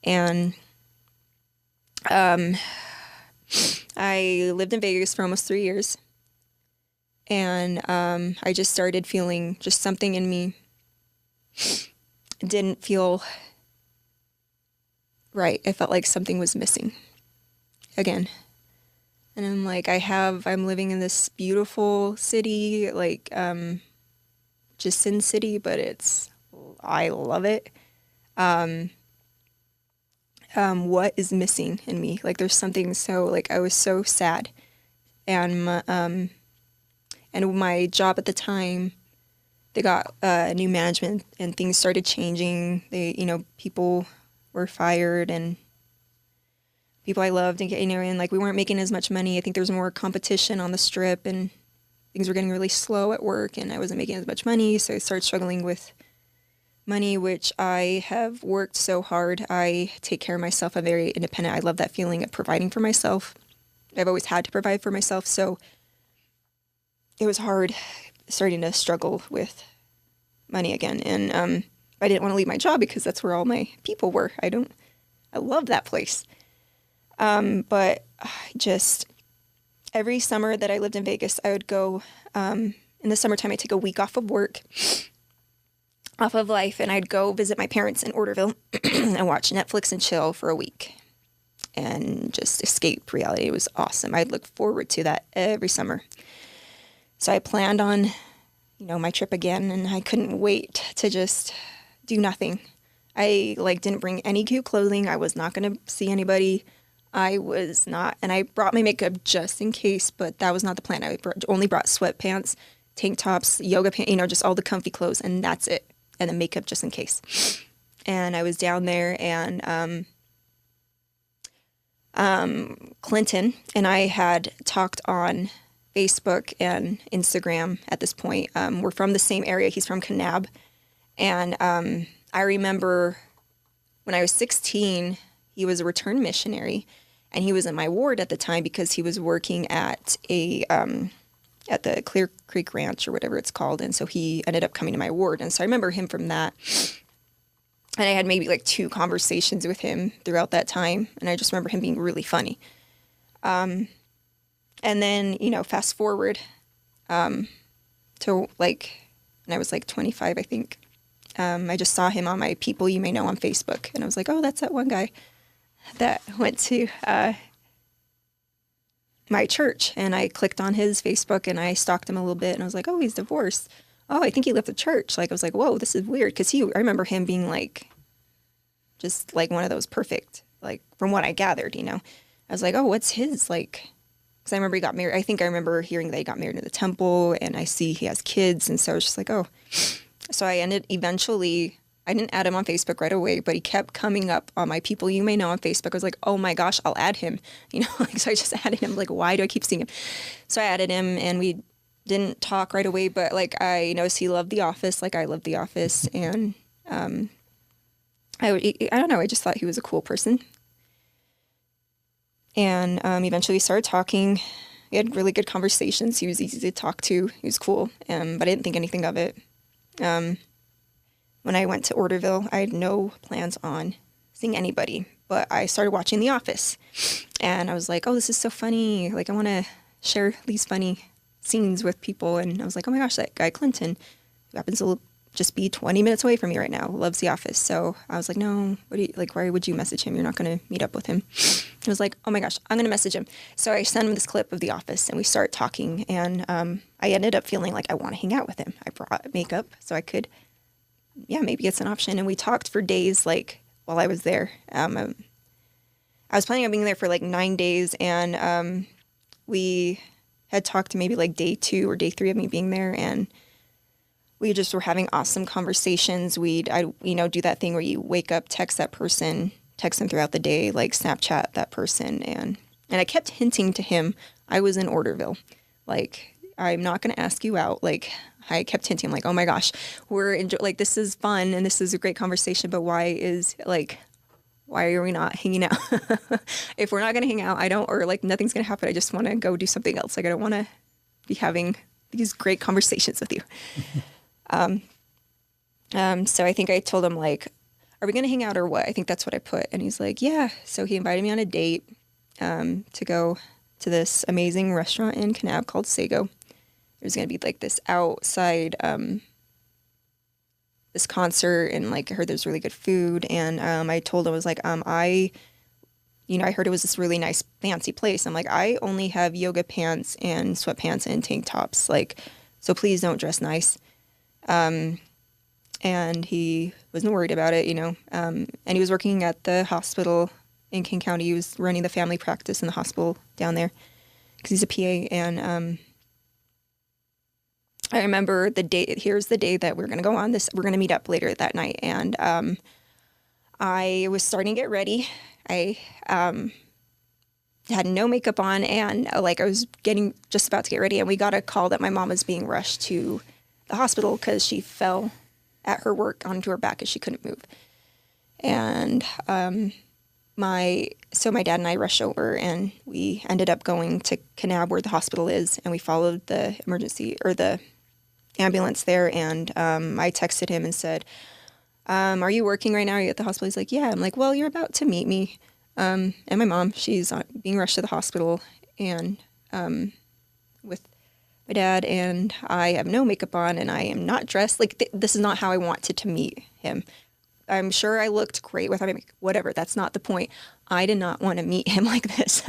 And um, I lived in Vegas for almost 3 years. And I just started feeling just something in me didn't feel right. I felt like something was missing again. And I'm like, I'm living in this beautiful city, like just Sin City, but I love it. Um, what is missing in me? Like there's something so, like I was so sad. And my job at the time, they got new management and things started changing. People were fired and people I loved and like we weren't making as much money. I think there was more competition on the strip and things were getting really slow at work and I wasn't making as much money. So I started struggling with money, which I have worked so hard. I take care of myself. I'm very independent. I love that feeling of providing for myself. I've always had to provide for myself. So it was hard starting to struggle with money again. And I didn't want to leave my job because that's where all my people were. I love that place. But just every summer that I lived in Vegas, I would go, in the summertime, I'd take a week off of work, off of life, and I'd go visit my parents in Orderville and watch Netflix and chill for a week and just escape reality. It was awesome. I'd look forward to that every summer. So I planned on, my trip again, and I couldn't wait to just do nothing. I didn't bring any cute clothing. I was not going to see anybody. I was not, and I brought my makeup just in case, but that was not the plan. I only brought sweatpants, tank tops, yoga pants, just all the comfy clothes, and that's it. And the makeup just in case. And I was down there, and Clinton and I had talked on Facebook and Instagram at this point. We're from the same area. He's from Kanab. And I remember when I was 16, he was a return missionary. And he was in my ward at the time because he was working at at the Clear Creek Ranch or whatever it's called. And so he ended up coming to my ward. And so I remember him from that. And I had maybe 2 conversations with him throughout that time. And I just remember him being really funny. And then, fast forward to when I was 25, I think. I just saw him on my People You May Know on Facebook. And I was like, oh, that's that one guy that went to my church. And I clicked on his Facebook and I stalked him a little bit. And I was like, oh, he's divorced. Oh, I think he left the church. I was like, whoa, this is weird. Because I remember him being just one of those perfect, from what I gathered, I was like, oh, what's his, because I remember he got married. I remember hearing that he got married in the temple, and I see he has kids, and so I was just like, oh. So I didn't add him on Facebook right away, but he kept coming up on my People You May Know on Facebook. I was like, oh my gosh, I'll add him. So I just added him, why do I keep seeing him? So I added him, and we didn't talk right away, but I noticed he loved The Office, I love The Office, and I don't know, I just thought he was a cool person. And eventually we started talking. We had really good conversations. He was easy to talk to. He was cool, but I didn't think anything of it. When I went to Orderville, I had no plans on seeing anybody, but I started watching The Office. And I was like, oh, this is so funny. I want to share these funny scenes with people. And I was like, oh my gosh, that guy Clinton, who happens to just be 20 minutes away from me right now, loves The Office. So I was like, no, why would you message him? You're not going to meet up with him. I was like, oh my gosh, I'm going to message him. So I sent him this clip of The Office and we started talking. And I ended up feeling like I want to hang out with him. I brought makeup so I could, maybe it's an option. And we talked for days, while I was there. I was planning on being there for 9 days. And we had talked to maybe day 2 or day 3 of me being there. And we just were having awesome conversations. Do that thing where you wake up, text that person, text them throughout the day, Snapchat that person. And I kept hinting to him I was in Orderville. I'm not going to ask you out. I kept hinting, oh my gosh, this is fun and this is a great conversation, but why are we not hanging out? If we're not going to hang out, nothing's going to happen. I just want to go do something else. I don't want to be having these great conversations with you. So I think I told him are we going to hang out or what? I think that's what I put. And he's like, yeah. So he invited me on a date to go to this amazing restaurant in Kanab called Sago. There's going to be like this outside, this concert, and like I heard there's really good food. And I told him, I was like, I heard it was this really nice fancy place. I'm like, I only have yoga pants and sweatpants and tank tops. Like, so please don't dress nice. And he wasn't worried about it, and he was working at the hospital in King County. He was running the family practice in the hospital down there because he's a PA. And I remember the day, here's the day that we're going to go on this, we're going to meet up later that night. And I was starting to get ready. I had no makeup on, and I was getting just about to get ready. And we got a call that my mom was being rushed to the hospital because she fell at her work onto her back and she couldn't move. And my dad and I rushed over, and we ended up going to Kanab where the hospital is, and we followed the emergency or the ambulance there. And I texted him and said, are you working right now? Are you at the hospital? He's like, yeah. I'm like, well, you're about to meet me. And my mom, she's being rushed to the hospital, and with my dad, and I have no makeup on, and I am not dressed. Like, this is not how I wanted to meet him. I'm sure I looked great with him, whatever. That's not the point. I did not want to meet him like this,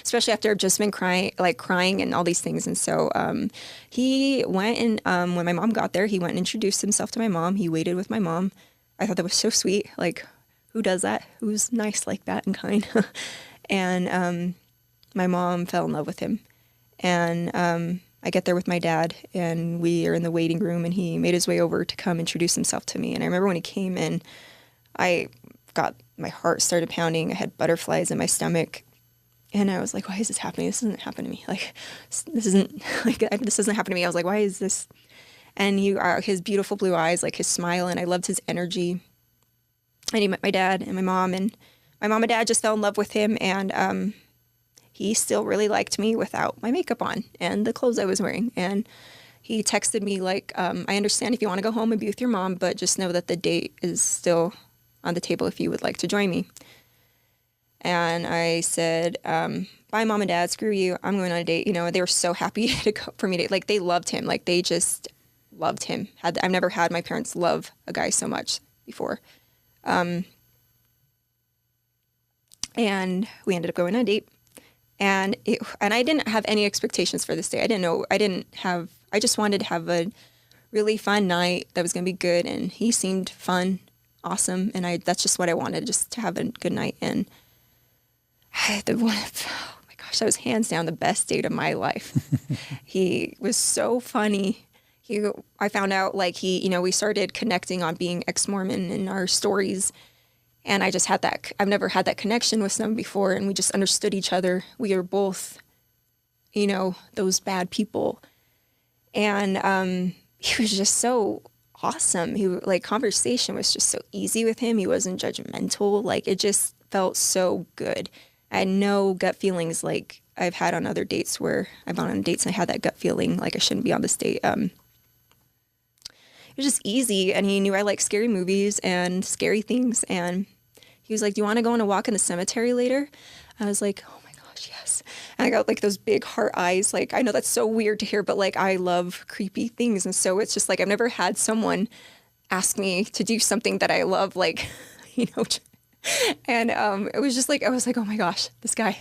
especially after I've just been crying and all these things. And so he went and when my mom got there, he went and introduced himself to my mom. He waited with my mom. I thought that was so sweet. Like, who does that? Who's nice like that and kind? And my mom fell in love with him. And I get there with my dad, and we are in the waiting room, and he made his way over to come introduce himself to me. And I remember when he came in, my heart started pounding. I had butterflies in my stomach, and I was like, why is this happening? This doesn't happen to me. Like, this doesn't happen to me. I was like, why is this? And his beautiful blue eyes, like his smile, and I loved his energy. And he met my dad and my mom and dad just fell in love with him. And he still really liked me without my makeup on and the clothes I was wearing. And he texted me like, I understand if you want to go home and be with your mom, but just know that the date is still on the table if you would like to join me. And I said, bye, Mom and Dad, screw you. I'm going on a date. They were so happy to go for me to, like, they loved him. Like, they just loved him. I've never had my parents love a guy so much before. And we ended up going on a date. And I didn't have any expectations for this day. I just wanted to have a really fun night that was going to be good. And he seemed fun, awesome. And that's just what I wanted, just to have a good night. And oh my gosh, that was hands down the best date of my life. He was so funny. I found out we started connecting on being ex-Mormon in our stories. And I just had I've never had that connection with someone before, and we just understood each other. We are both, those bad people. And he was just so awesome. Conversation was just so easy with him. He wasn't judgmental. Like, it just felt so good. I had no gut feelings like I've had on other dates where I've gone on dates and I had that gut feeling like I shouldn't be on this date. It was just easy, and he knew I like scary movies and scary things, and he was like, do you want to go on a walk in the cemetery later? I was like, oh my gosh, yes. And I got like those big heart eyes. Like, I know that's so weird to hear, but like, I love creepy things, and so it's just like I've never had someone ask me to do something that I love, like, and it was just like, I was like, oh my gosh, this guy.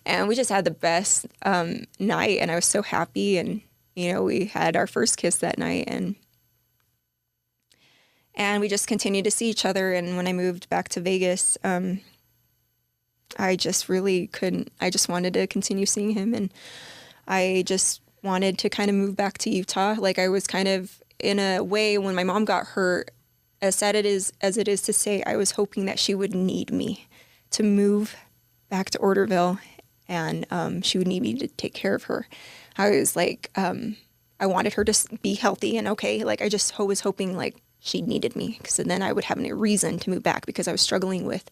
And we just had the best night, and I was so happy. And we had our first kiss that night, and we just continued to see each other. And when I moved back to Vegas, I just really couldn't. I just wanted to continue seeing him, and I just wanted to kind of move back to Utah. Like, I was kind of, in a way, when my mom got hurt, as sad as it is to say, I was hoping that she would need me to move back to Orderville, and she would need me to take care of her. I was like, I wanted her to be healthy and okay. Like, I just was hoping like she needed me, because then I would have any reason to move back, because I was struggling with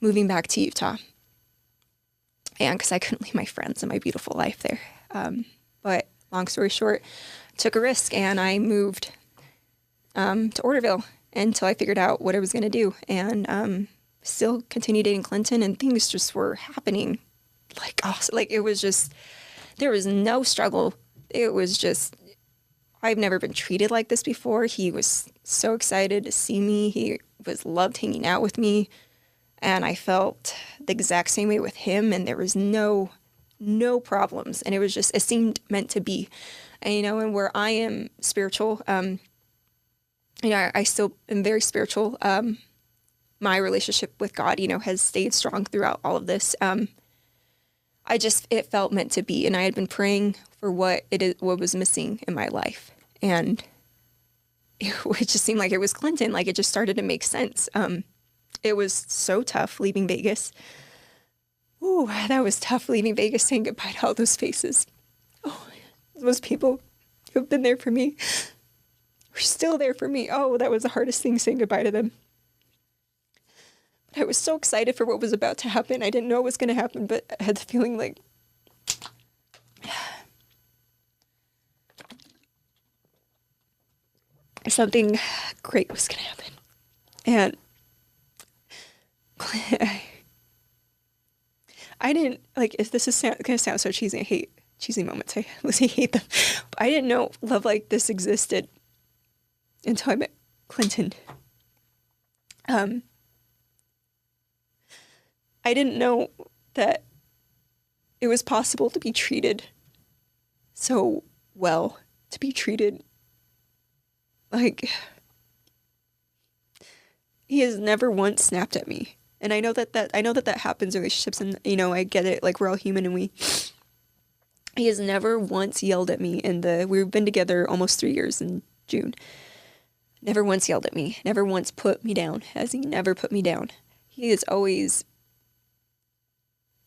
moving back to Utah. And because I couldn't leave my friends and my beautiful life there. But long story short, took a risk, and I moved to Orderville. until I figured out what I was going to do. And still continued dating Clinton, and things just were happening like awesome. Like, it was just, there was no struggle. It was just, I've never been treated like this before. He was so excited to see me. He loved hanging out with me. And I felt the exact same way with him. And there was no problems. And it seemed meant to be. And, and where I am spiritual, I still am very spiritual. My relationship with God, has stayed strong throughout all of this. It felt meant to be. And I had been praying for what was missing in my life. And it just seemed like it was Clinton. Like, it just started to make sense. It was so tough leaving Vegas. Ooh, that was tough leaving Vegas, saying goodbye to all those faces. Oh, those people who have been there for me, were still there for me. Oh, that was the hardest thing, saying goodbye to them. But I was so excited for what was about to happen. I didn't know what was going to happen, but I had the feeling like something great was going to happen. And I didn't, like, if this is going to sound so cheesy, I hate cheesy moments. I literally hate them. But I didn't know love like this existed until I met Clinton. I didn't know that it was possible to be treated so well, to be treated like, he has never once snapped at me. And I know that happens in relationships, and, I get it, like, we're all human, and he has never once yelled at me we've been together almost 3 years in June. Never once yelled at me, never once put me down. Has he never put me down? He is always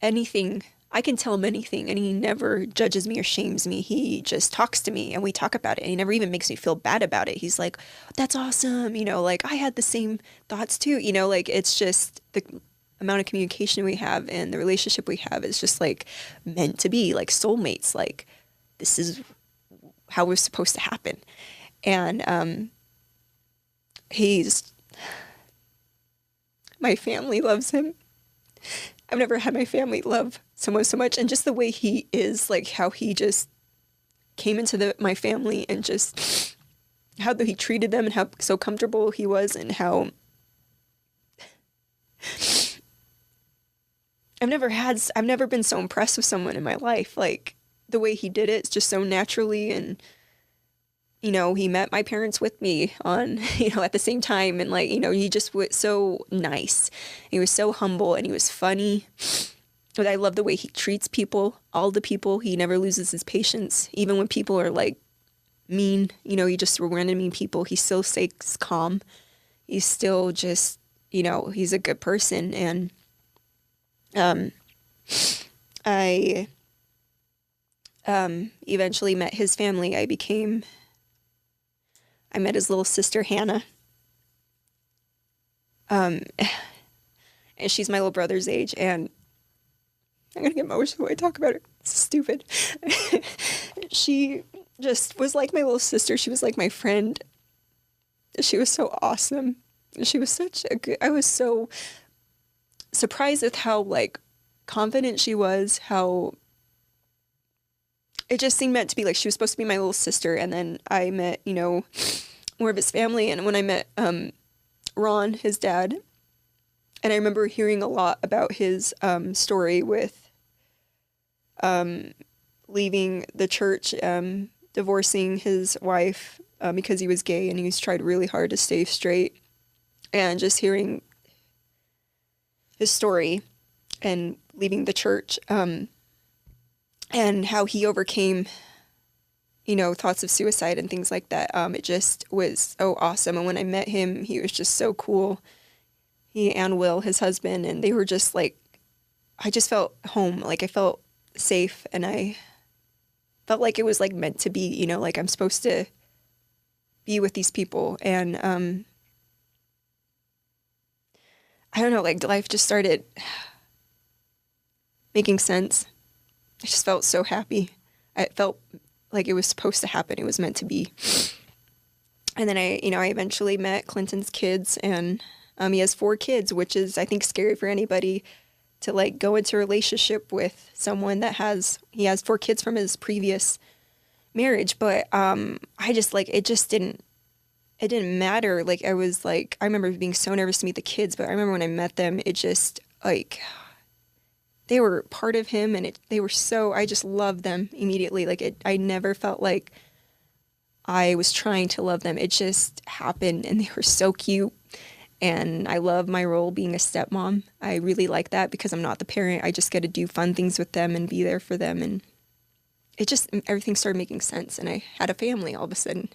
anything. I can tell him anything, and he never judges me or shames me. He just talks to me, and we talk about it, and he never even makes me feel bad about it. He's like, that's awesome, like, I had the same thoughts too, like, it's just the amount of communication we have and the relationship we have is just, like, meant to be, like, soulmates. Like, this is how we're supposed to happen. And my family loves him. I've never had my family love someone so much, and just the way he is, like, how he just came into my family, and just how he treated them, and how so comfortable he was, and how I've never been so impressed with someone in my life. Like, the way he did it, just so naturally, and he met my parents with me on, at the same time, and, like, he just was so nice. He was so humble, and he was funny. But I love the way he treats people, all the people. He never loses his patience. Even when people are, like, mean, he just random mean people, he still stays calm. He's still just, he's a good person. And I eventually met his family. I met his little sister, Hannah. And she's my little brother's age, and I'm going to get emotional when I talk about it. It's stupid. She just was like my little sister. She was like my friend. She was so awesome. She was I was so surprised with how, like, confident she was, how it just seemed meant to be. Like, she was supposed to be my little sister. And then I met, more of his family. And when I met Ron, his dad, and I remember hearing a lot about his story with leaving the church, divorcing his wife because he was gay, and he's tried really hard to stay straight. And just hearing his story and leaving the church, and how he overcame, thoughts of suicide and things like that. It just was so awesome. And when I met him, he was just so cool. He and Will, his husband, and they were just like, I just felt home. Like, I felt safe, and I felt like it was, like, meant to be, like, I'm supposed to be with these people. And I don't know, like, life just started making sense. I just felt so happy. I felt like it was supposed to happen. It was meant to be. And then I eventually met Clinton's kids, and he has 4 kids, which is, I think, scary for anybody to like go into a relationship with someone that he has 4 kids from his previous marriage. But I just like, it didn't matter. Like, I was like, I remember being so nervous to meet the kids, but I remember when I met them, it just like, they were part of him, and I just loved them immediately. Like, I never felt like I was trying to love them. It just happened, and they were so cute. And I love my role being a stepmom. I really like that because I'm not the parent. I just get to do fun things with them and be there for them. And everything started making sense. And I had a family all of a sudden.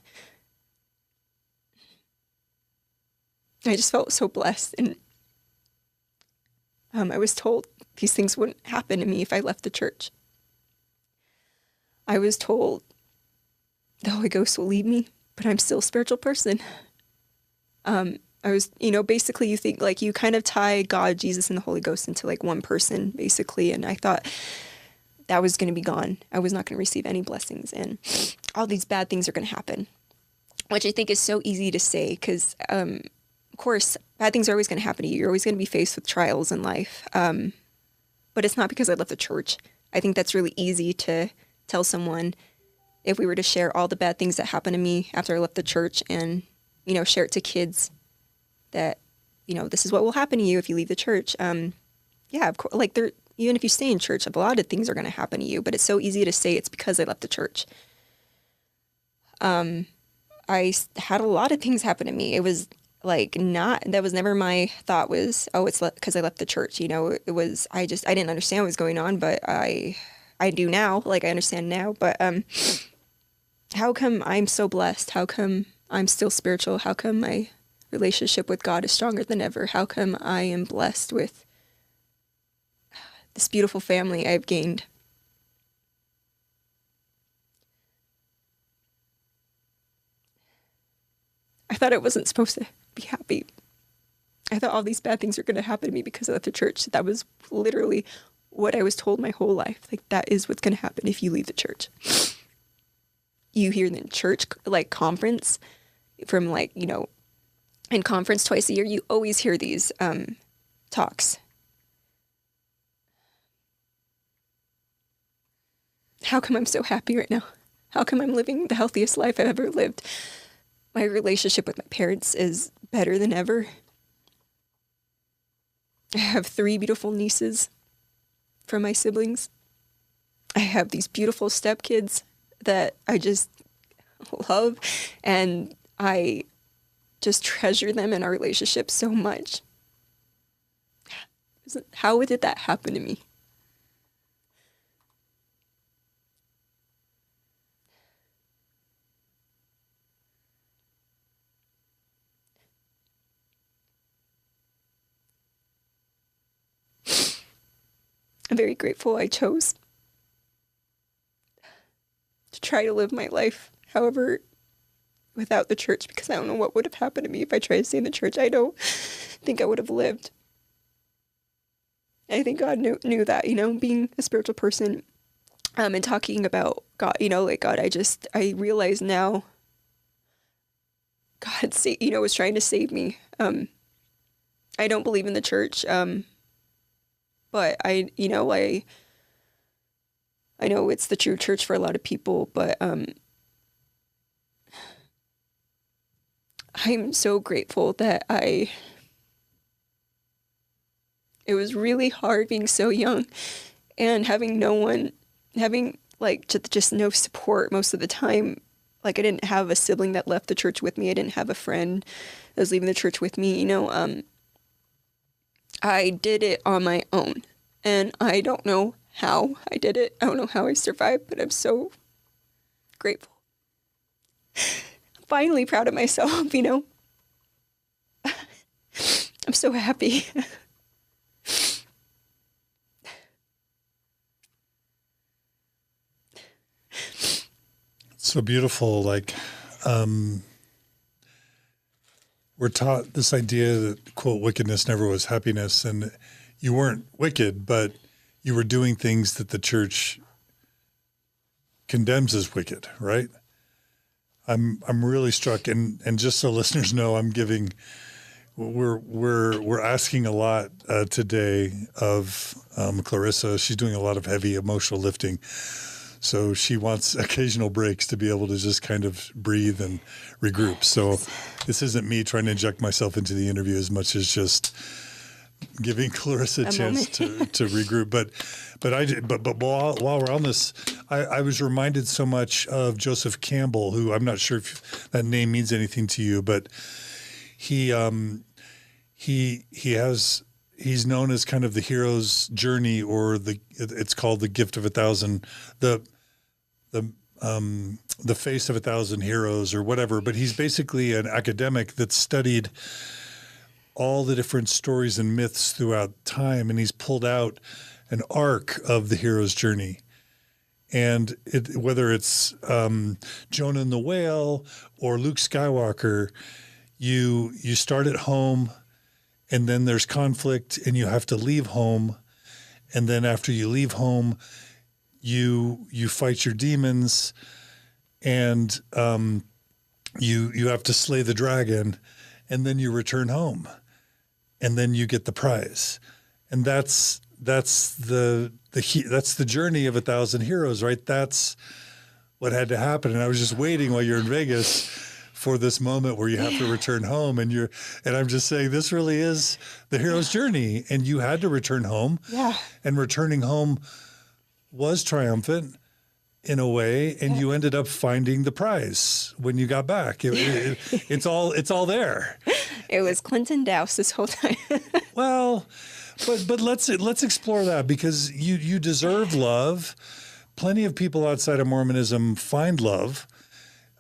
I just felt so blessed. And I was told these things wouldn't happen to me if I left the church. I was told the Holy Ghost will lead me, but I'm still a spiritual person. I was, basically you think like you kind of tie God, Jesus, and the Holy Ghost into like one person, basically. And I thought that was going to be gone. I was not going to receive any blessings, and all these bad things are going to happen, which I think is so easy to say because, of course, bad things are always going to happen to you. You're always going to be faced with trials in life. But it's not because I left the church. I think that's really easy to tell someone if we were to share all the bad things that happened to me after I left the church and, share it to kids that, this is what will happen to you if you leave the church. Yeah, of course, like even if you stay in church, a lot of things are going to happen to you, but it's so easy to say it's because I left the church. I had a lot of things happen to me. It was like that was never my thought was, oh, it's because I left the church. It was, I didn't understand what was going on, but I do now. Like I understand now, but, how come I'm so blessed? How come I'm still spiritual? How come my relationship with God is stronger than ever? How come I am blessed with this beautiful family I've gained? I thought I wasn't supposed to be happy. I thought all these bad things were going to happen to me because I left the church. That was literally what I was told my whole life. Like, that is what's going to happen if you leave the church. You hear the church, like, conference from, like, in conference twice a year, you always hear these talks. How come I'm so happy right now? How come I'm living the healthiest life I've ever lived? My relationship with my parents is better than ever. I have 3 beautiful nieces from my siblings. I have these beautiful stepkids that I just love, and I just treasure them in our relationship so much. How did that happen to me? I'm very grateful I chose to try to live my life, however, without the church, because I don't know what would have happened to me if I tried to stay in the church. I don't think I would have lived. I think God knew that, being a spiritual person, and talking about God, like God, I realize now God, was trying to save me. I don't believe in the church, but I know it's the true church for a lot of people, but I'm so grateful that it was really hard being so young and having like just no support most of the time. Like, I didn't have a sibling that left the church with me. I didn't have a friend that was leaving the church with me. I did it on my own, and I don't know how I did it. I don't know how I survived, but I'm so grateful. I'm finally proud of myself, I'm so happy. So beautiful. Like, we're taught this idea that, quote, wickedness never was happiness. And you weren't wicked, but you were doing things that the church condemns as wicked, right? I'm really struck, and just so listeners know, we're asking a lot today of Clarissa. She's doing a lot of heavy emotional lifting, so she wants occasional breaks to be able to just kind of breathe and regroup. So this isn't me trying to inject myself into the interview as much as just giving Clarissa a chance to regroup. But while we're on this, I was reminded so much of Joseph Campbell, who I'm not sure if that name means anything to you, but he's known as kind of the hero's journey, or it's called the gift of 1,000, the face of 1,000 heroes or whatever. But he's basically an academic that studied all the different stories and myths throughout time, and he's pulled out an arc of the hero's journey. And whether it's Jonah and the whale or Luke Skywalker, you start at home, and then there's conflict, and you have to leave home, and then after you leave home, you fight your demons, and you have to slay the dragon, and then you return home, and then you get the prize. And that's the journey of 1,000 heroes, right? That's what had to happen. And I was just waiting while you're in Vegas for this moment where you have to return home, and I'm just saying, this really is the hero's journey, and you had to return home. Yeah. And returning home was triumphant in a way, and you ended up finding the prize when you got back. It's all there. It was Clinton Douse this whole time. Well, but let's explore that, because you deserve love. Plenty of people outside of Mormonism find love,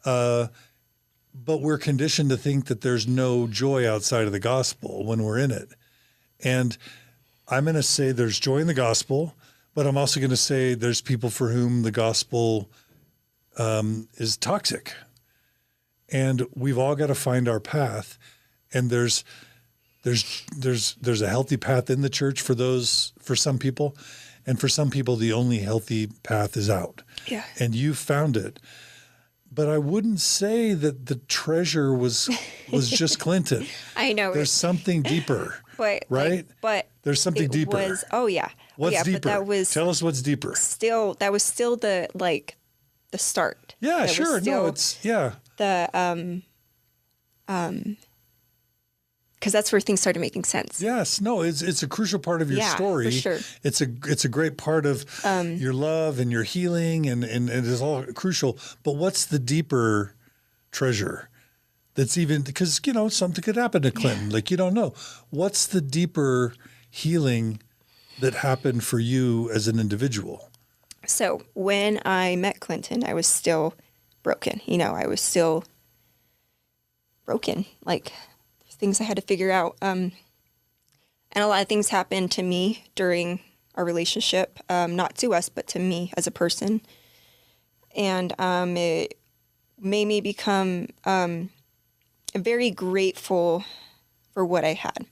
but we're conditioned to think that there's no joy outside of the gospel when we're in it. And I'm going to say there's joy in the gospel, but I'm also going to say there's people for whom the gospel is toxic. And we've all got to find our path. And there's a healthy path in the church for some people, and for some people the only healthy path is out. Yeah. And you found it. But I wouldn't say that the treasure was just Clinton. I know. There's something deeper. But, right? But there's something deeper. What's deeper? But Tell us what's deeper. That was still the start. Yeah, that sure. No, because that's where things started making sense. Yes, no, it's a crucial part of your story. For sure. It's a great part of your love and your healing, and it is all crucial. But what's the deeper treasure? That's even, because something could happen to Clinton. Like, you don't know. What's the deeper healing that happened for you as an individual? So when I met Clinton, I was still broken. I was still broken. Like, things I had to figure out. And a lot of things happened to me during our relationship, not to us, but to me as a person. And it made me become very grateful for what I had.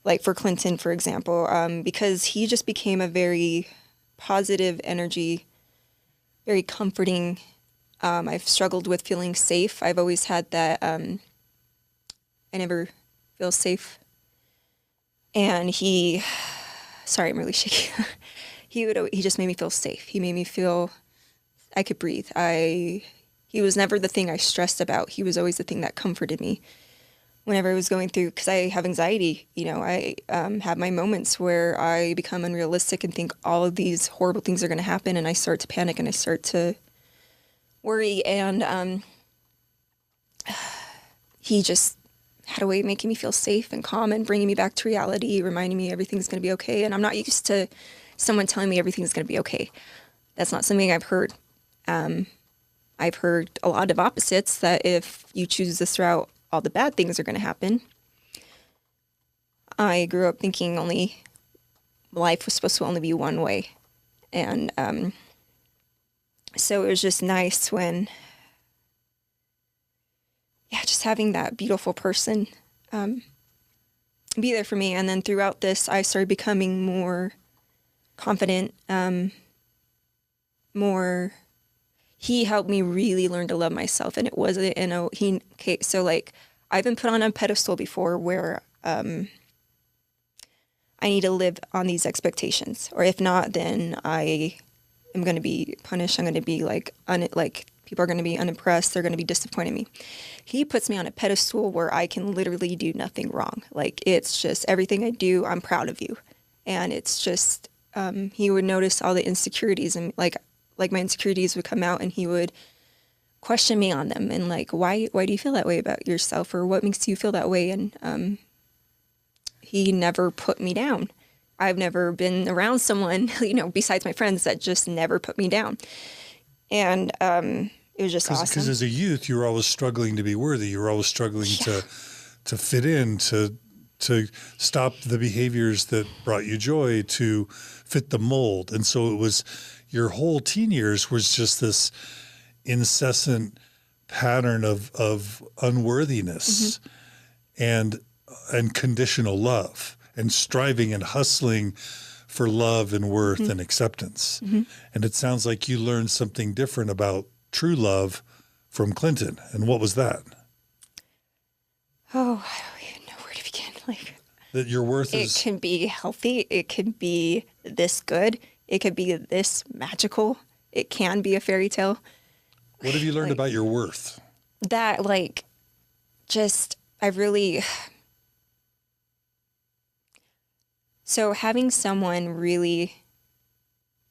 Like for Clinton, for example, because he just became a very positive energy, very comforting. I've struggled with feeling safe. I've always had that. I never feel safe. And sorry, I'm really shaky. He just made me feel safe. He made me feel I could breathe. He was never the thing I stressed about. He was always the thing that comforted me whenever I was going through, because I have anxiety. I have my moments where I become unrealistic and think all of these horrible things are going to happen, and I start to panic and I start to worry. And he just had a way of making me feel safe and calm and bringing me back to reality, reminding me everything's going to be okay. And I'm not used to someone telling me everything's going to be okay. That's not something I've heard. I've heard a lot of opposites, that if you choose this route, all the bad things are going to happen. I grew up thinking life was supposed to only be one way. And so it was just nice when, just having that beautiful person be there for me. And then throughout this, I started becoming more confident, he helped me really learn to love myself. And it wasn't, so like I've been put on a pedestal before where I need to live on these expectations, or if not, then I am going to be punished. I'm going to be like people are going to be unimpressed. They're going to be disappointed in me. He puts me on a pedestal where I can literally do nothing wrong. Like, it's just everything I do, I'm proud of you. And it's just, he would notice all the insecurities, and like my insecurities would come out, and he would question me on them, and like, why do you feel that way about yourself, or what makes you feel that way? And he never put me down. I've never been around someone, besides my friends, that just never put me down. And it was just awesome. Because as a youth, you were always struggling to be worthy. You were always struggling to fit in, to stop the behaviors that brought you joy, to fit the mold. And so it was, your whole teen years was just this incessant pattern of unworthiness and conditional love, and striving and hustling for love and worth and acceptance. And it sounds like you learned something different about true love from Clinton. And what was that? Oh, I don't even know where to begin. Like, that your worth it can be healthy. It can be this good. It could be this magical. It can be a fairy tale. What have you learned about your worth? That, so having someone really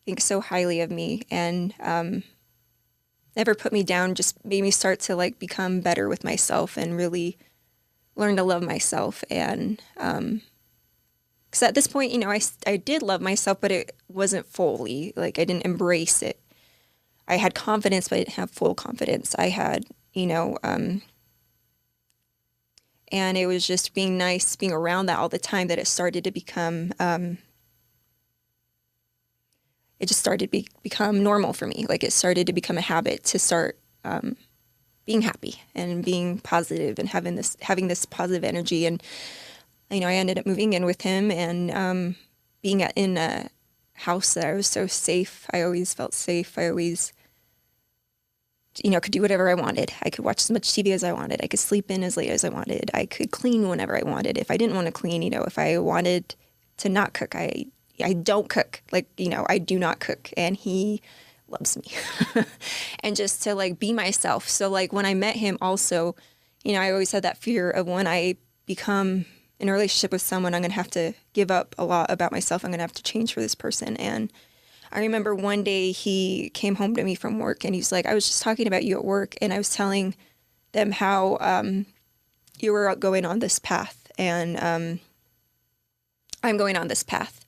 think so highly of me and never put me down just made me start to become better with myself and really learn to love myself. And because at this point, I did love myself, but it wasn't fully, I didn't embrace it. I had confidence, but I didn't have full confidence. I had, and it was just being nice, being around that all the time, that it started to become, it just started to become normal for me. Like, it started to become a habit to start being happy and being positive and having this positive energy. And, I ended up moving in with him and being in a house that I was so safe. I always felt safe. I always, could do whatever I wanted. I could watch as much TV as I wanted. I could sleep in as late as I wanted. I could clean whenever I wanted. If I didn't want to clean, if I wanted to not cook, I don't cook. I do not cook. And he loves me. And just to be myself. So when I met him also, I always had that fear of when I become in a relationship with someone, I'm going to have to give up a lot about myself. I'm going to have to change for this person. And I remember one day he came home to me from work, and he's like, I was just talking about you at work, and I was telling them how you were going on this path, and I'm going on this path.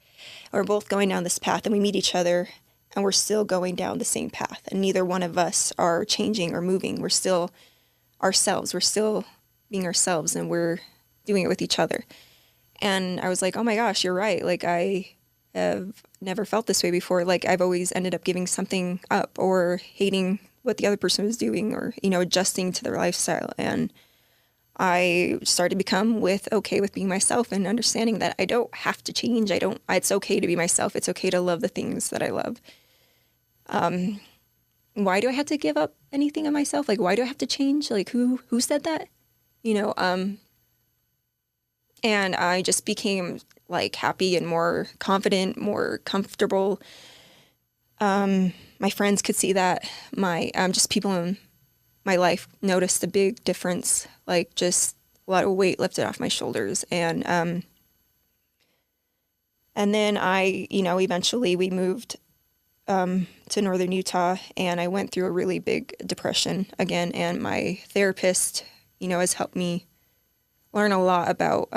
We're both going down this path, and we meet each other, and we're still going down the same path, and neither one of us are changing or moving. We're still ourselves. We're still being ourselves, and we're doing it with each other. And I was like, oh my gosh, you're right. I have never felt this way before. I've always ended up giving something up or hating what the other person was doing, or, adjusting to their lifestyle. And I started to become okay with being myself and understanding that I don't have to change. It's okay to be myself. It's okay to love the things that I love. Why do I have to give up anything of myself? Why do I have to change? Who said that? And I just became happy and more confident, more comfortable. My friends could see that. My just people in my life noticed a big difference, just a lot of weight lifted off my shoulders. And then I, eventually we moved to northern Utah, and I went through a really big depression again. And my therapist, has helped me learn a lot about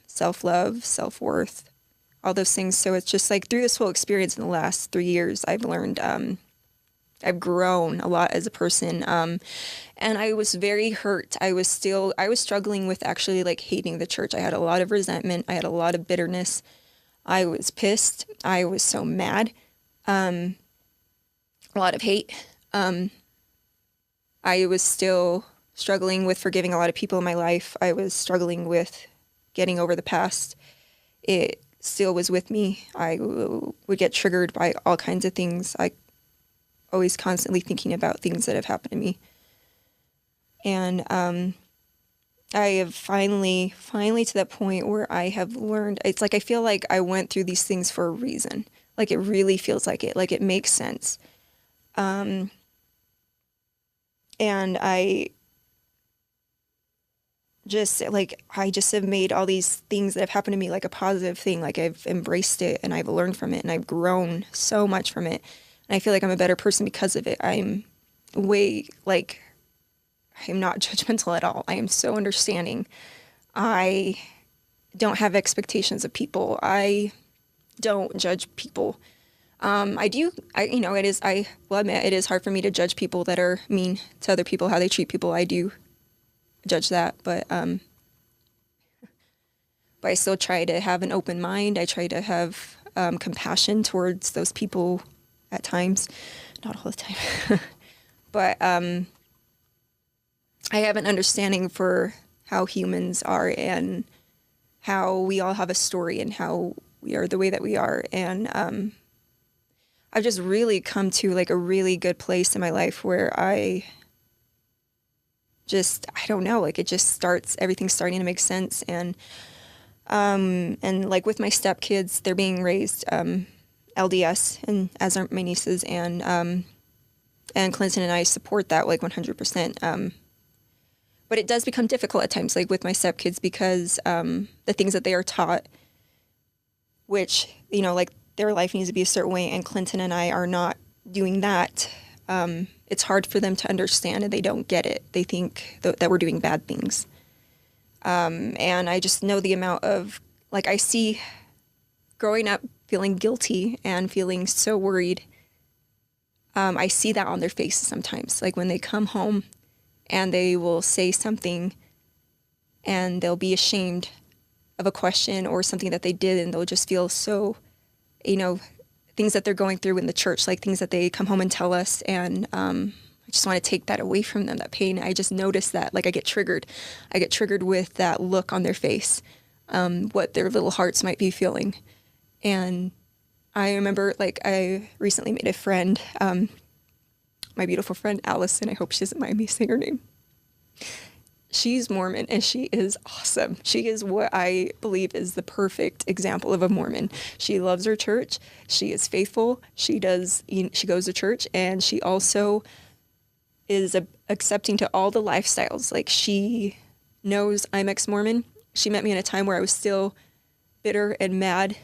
self-love, self-worth, all those things. So it's just through this whole experience in the last 3 years, I've learned, I've grown a lot as a person. And I was very hurt. I was struggling with actually hating the church. I had a lot of resentment. I had a lot of bitterness. I was pissed. I was so mad. A lot of hate. I was still struggling with forgiving a lot of people in my life. I was struggling with getting over the past. It still was with me. I would get triggered by all kinds of things. always constantly thinking about things that have happened to me. And I have finally to that point where I have learned, it's like I feel like I went through these things for a reason. Like it really feels like it makes sense. And I just have made all these things that have happened to me like a positive thing. Like I've embraced it and I've learned from it and I've grown so much from it. And I feel like I'm a better person because of it. I'm not judgmental at all. I am so understanding. I don't have expectations of people. I don't judge people. I will admit it is hard for me to judge people that are mean to other people, how they treat people. I do judge that, but I still try to have an open mind. I try to have compassion towards those people at times, not all the time, but I have an understanding for how humans are and how we all have a story and how we are the way that we are. And I've just really come to like a really good place in my life where I don't know, like it just everything's starting to make sense. And like with my stepkids, they're being raised LDS, and as are my nieces, and Clinton and I support that like 100%. But it does become difficult at times, like with my stepkids, because the things that they are taught, which, like their life needs to be a certain way, and Clinton and I are not doing that. It's hard for them to understand, and they don't get it. They think that we're doing bad things. And I just know the amount of, like, I see growing up feeling guilty and feeling so worried. I see that on their faces sometimes, like when they come home and they will say something and they'll be ashamed of a question or something that they did, and they'll just feel so, things that they're going through in the church, like things that they come home and tell us. And I just want to take that away from them, that pain. I just notice that, like, I get triggered with that look on their face, what their little hearts might be feeling. And I remember, like, I recently made a friend, my beautiful friend Allison. I hope she doesn't mind me saying her name. She's Mormon, and she is awesome. She is what I believe is the perfect example of a Mormon. She loves her church. She is faithful. She goes to church, and she also is accepting to all the lifestyles. Like, she knows I'm ex-Mormon. She met me in a time where I was still bitter and mad,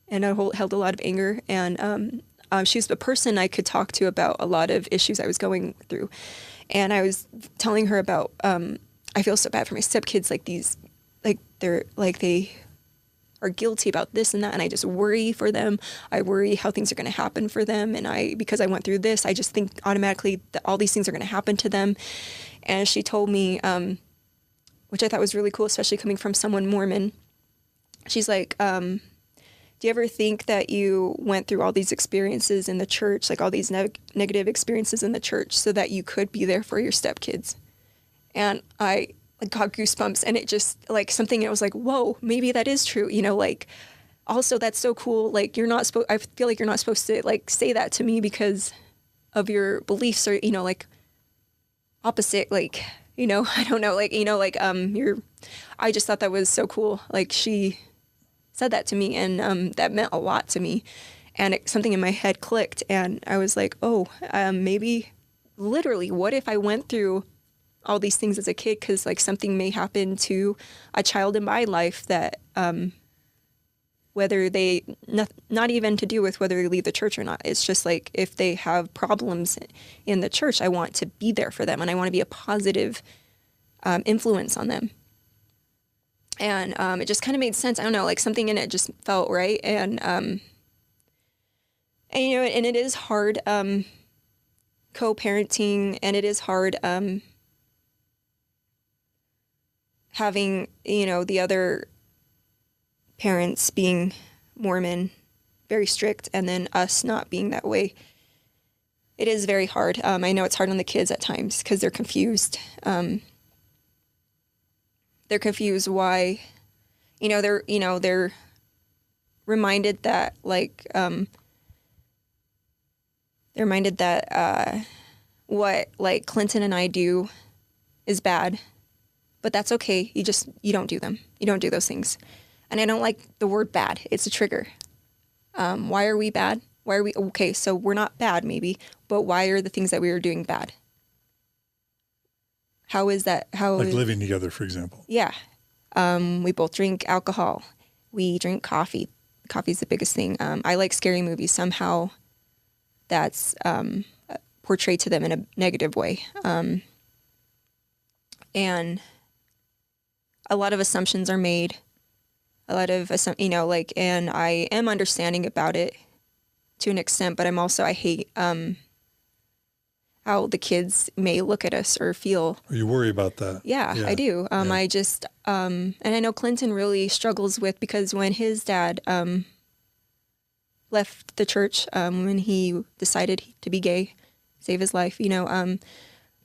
and I held a lot of anger. And she's the person I could talk to about a lot of issues I was going through. And I was telling her about, I feel so bad for my stepkids, they are guilty about this and that, and I just worry for them. I worry how things are going to happen for them, and because I went through this, I just think automatically that all these things are going to happen to them. And she told me, which I thought was really cool, especially coming from someone Mormon. She's like, do you ever think that you went through all these experiences in the church, like all these negative experiences in the church, so that you could be there for your stepkids? And I got goosebumps, and it just, like, something, it was like, whoa, maybe that is true. Like, also that's so cool. Like, I feel like you're not supposed to, like, say that to me because of your beliefs or, like, opposite, like, I don't know, like, I just thought that was so cool. Like, she said that to me, and that meant a lot to me. And something in my head clicked, and I was like, oh, maybe literally, what if I went through all these things as a kid, because, like, something may happen to a child in my life that whether they not even to do with whether they leave the church or not, it's just like, if they have problems in the church, I want to be there for them, and I want to be a positive influence on them. And it just kind of made sense. I don't know, like, something in it just felt right. And and it is hard co-parenting, and it is hard having, the other parents being Mormon, very strict, and then us not being that way. It is very hard. I know it's hard on the kids at times because they're confused. They're confused why, they're reminded that, like, They're reminded that what like Clinton and I do is bad, but that's okay. You don't do them. You don't do those things. And I don't like the word bad. It's a trigger. Why are we bad? Why are we okay? So we're not bad, maybe, but why are the things that we are doing bad? How is that? Like living together, for example. Yeah. We both drink alcohol. We drink coffee. Coffee's the biggest thing. I like scary movies. Somehow that's portrayed to them in a negative way. And a lot of assumptions are made. A lot of, and I am understanding about it to an extent, but I hate how the kids may look at us or feel. You worry about that. Yeah. I do. I just, and I know Clinton really struggles with, because when his dad left the church, when he decided to be gay, save his life,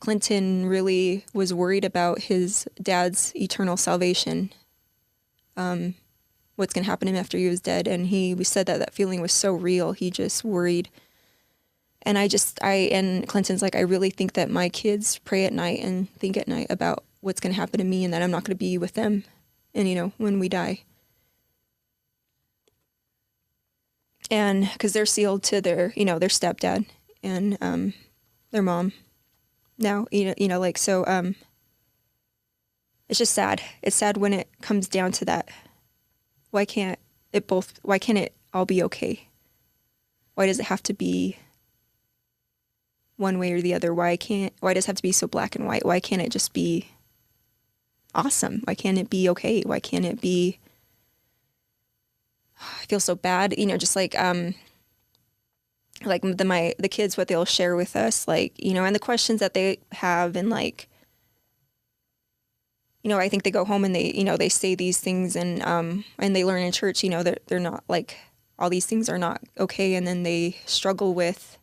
Clinton really was worried about his dad's eternal salvation. What's going to happen to him after he was dead. And we said that feeling was so real. He just worried. And and Clinton's like, I really think that my kids pray at night and think at night about what's going to happen to me and that I'm not going to be with them. And, when we die. And because they're sealed to their stepdad and their mom now, so it's just sad. It's sad when it comes down to that. Why can't it all be okay? Why does it have to be one way or the other? Why does it have to be so black and white? Why can't it just be awesome? Why can't it be okay? Why can't it be, I feel so bad, just like the kids, what they'll share with us, and the questions that they have, and I think they go home and they say these things and they learn in church, that they're not all these things are not okay. And then they struggle with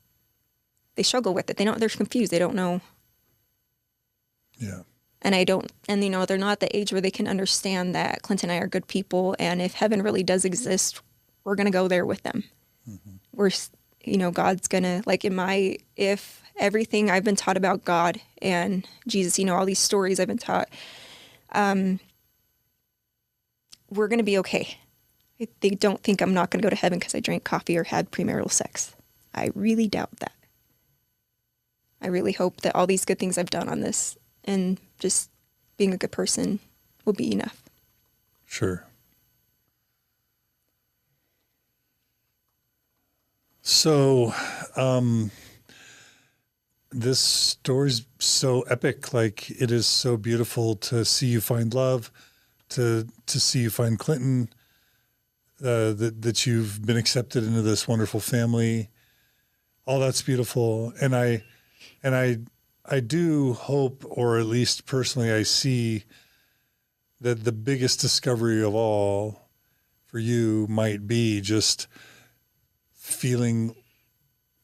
it. They're confused. They don't know. Yeah. And they're not at the age where they can understand that Clinton and I are good people. And if heaven really does exist, we're going to go there with them. Mm-hmm. We're, God's going to, if everything I've been taught about God and Jesus, all these stories I've been taught, we're going to be okay. They don't think I'm not going to go to heaven because I drank coffee or had premarital sex. I really doubt that. I really hope that all these good things I've done on this and just being a good person will be enough. Sure. So, this story's so epic. It is so beautiful to see you find love, to see you find Clinton, that you've been accepted into this wonderful family. All that's beautiful. And I do hope, or at least personally, I see that the biggest discovery of all for you might be just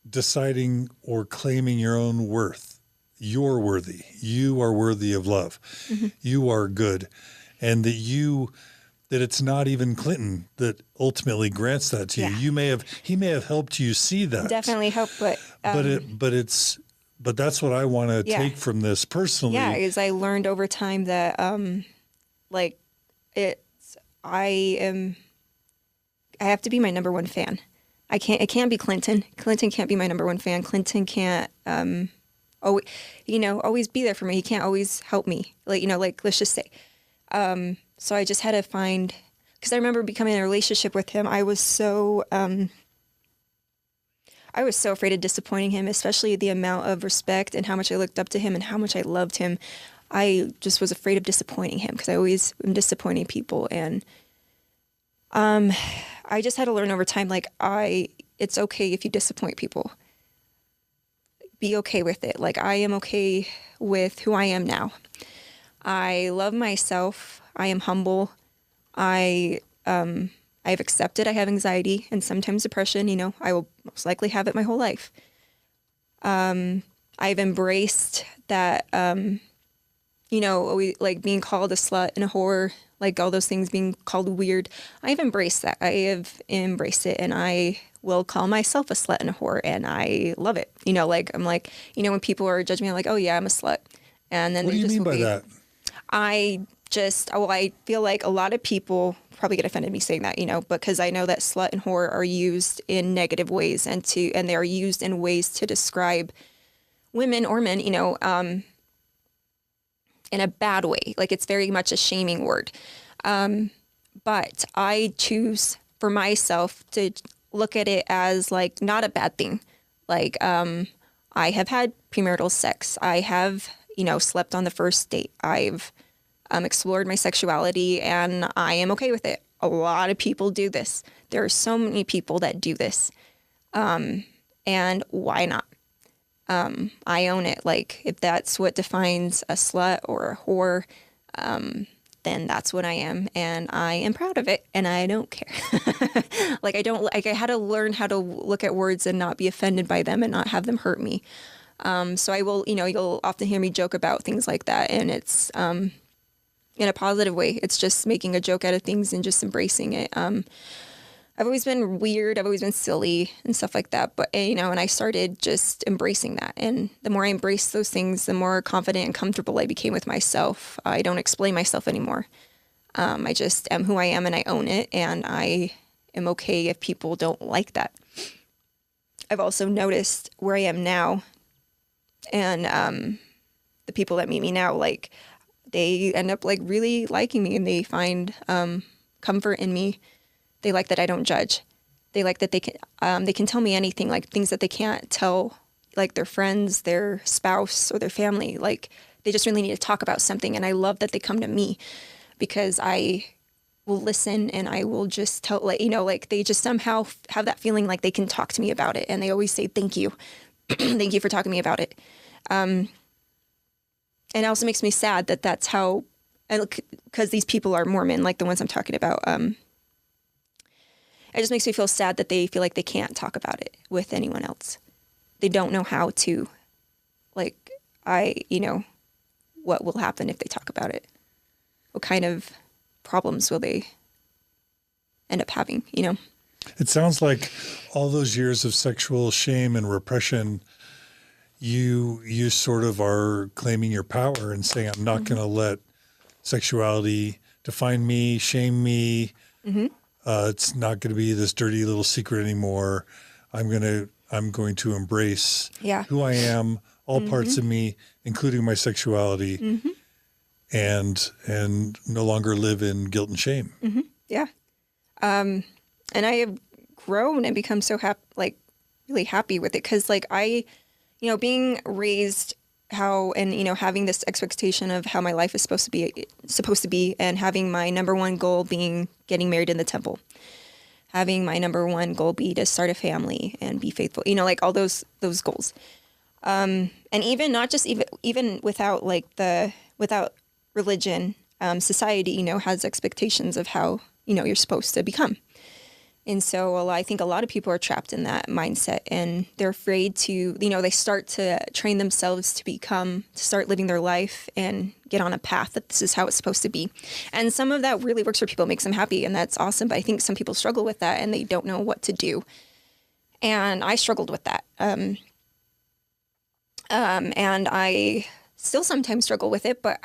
deciding or claiming your own worth. You're worthy. You are worthy of love. Mm-hmm. You are good. And that it's not even Clinton that ultimately grants that to you. He may have helped you see that. Definitely helped, but that's what I want to take from this personally. Yeah, is I learned over time that I have to be my number one fan. It can't be Clinton. Clinton can't be my number one fan. Clinton can't always be there for me. He can't always help me. Let's just say. So I just had to find, because I remember becoming in a relationship with him. I was so afraid of disappointing him, especially the amount of respect and how much I looked up to him and how much I loved him. I just was afraid of disappointing him because I always am disappointing people. And I just had to learn over time, it's okay if you disappoint people. Be okay with it. I am okay with who I am now. I love myself. I am humble. I've accepted I have anxiety and sometimes depression. I will most likely have it my whole life. I've embraced that, being called a slut and a whore, like all those things being called weird. I've embraced that. I have embraced it, and I will call myself a slut and a whore, and I love it. You know, like I'm like, you know, when people are judging me, I'm like, oh yeah, I'm a slut. And then What do you mean by that? I feel like a lot of people probably get offended me saying that, you know, because I know that slut and whore are used in negative ways, and they are used in ways to describe women or men, you know, in a bad way. Like it's very much a shaming word. But I choose for myself to look at it as like not a bad thing. Like, I have had premarital sex. I have, you know, slept on the first date. I've explored my sexuality, and I am okay with it. A lot of people do this. There are so many people that do this. And why not? I own it. Like if that's what defines a slut or a whore, then that's what I am, and I am proud of it, and I don't care. Like I had to learn how to look at words and not be offended by them and not have them hurt me. So I will, you know, you'll often hear me joke about things like that, and it's in a positive way. It's just making a joke out of things and just embracing it. I've always been weird. I've always been silly and stuff like that. But, you know, and I started just embracing that. And the more I embraced those things, the more confident and comfortable I became with myself. I don't explain myself anymore. I just am who I am, and I own it. And I am okay if people don't like that. I've also noticed where I am now, and the people that meet me now, like, they end up like really liking me, and they find comfort in me. They like that I don't judge. They like that they can tell me anything, like things that they can't tell like their friends, their spouse, or their family. Like they just really need to talk about something, and I love that they come to me because I will listen, and I will just tell, like, you know, like they just somehow have that feeling like they can talk to me about it, and they always say thank you, thank you for talking to me about it. And it also makes me sad that that's how, because these people are Mormon, like the ones I'm talking about. It just makes me feel sad that they feel like they can't talk about it with anyone else. They don't know how to, like, you know, what will happen if they talk about it? What kind of problems will they end up having, you know? It sounds like all those years of sexual shame and repression, you sort of are claiming your power and saying, I'm not going to let sexuality define me, shame me. It's not going to be this dirty little secret anymore. I'm going to embrace who I am, all parts of me, including my sexuality, and no longer live in guilt and shame. Yeah. And I have grown and become so really happy with it. 'Cause like you know, being raised and, you know, having this expectation of how my life is supposed to be, and having my number one goal being getting married in the temple, having my number one goal be to start a family and be faithful, you know, like all those goals. And even not just even without without religion, society, you know, has expectations of how, you know, you're supposed to become. And so I think a lot of people are trapped in that mindset, and they're afraid to, you know, they start to train themselves to start living their life and get on a path that this is how it's supposed to be. And some of that really works for people, makes them happy, and that's awesome. But I think some people struggle with that, and they don't know what to do. And I struggled with that. And I still sometimes struggle with it, but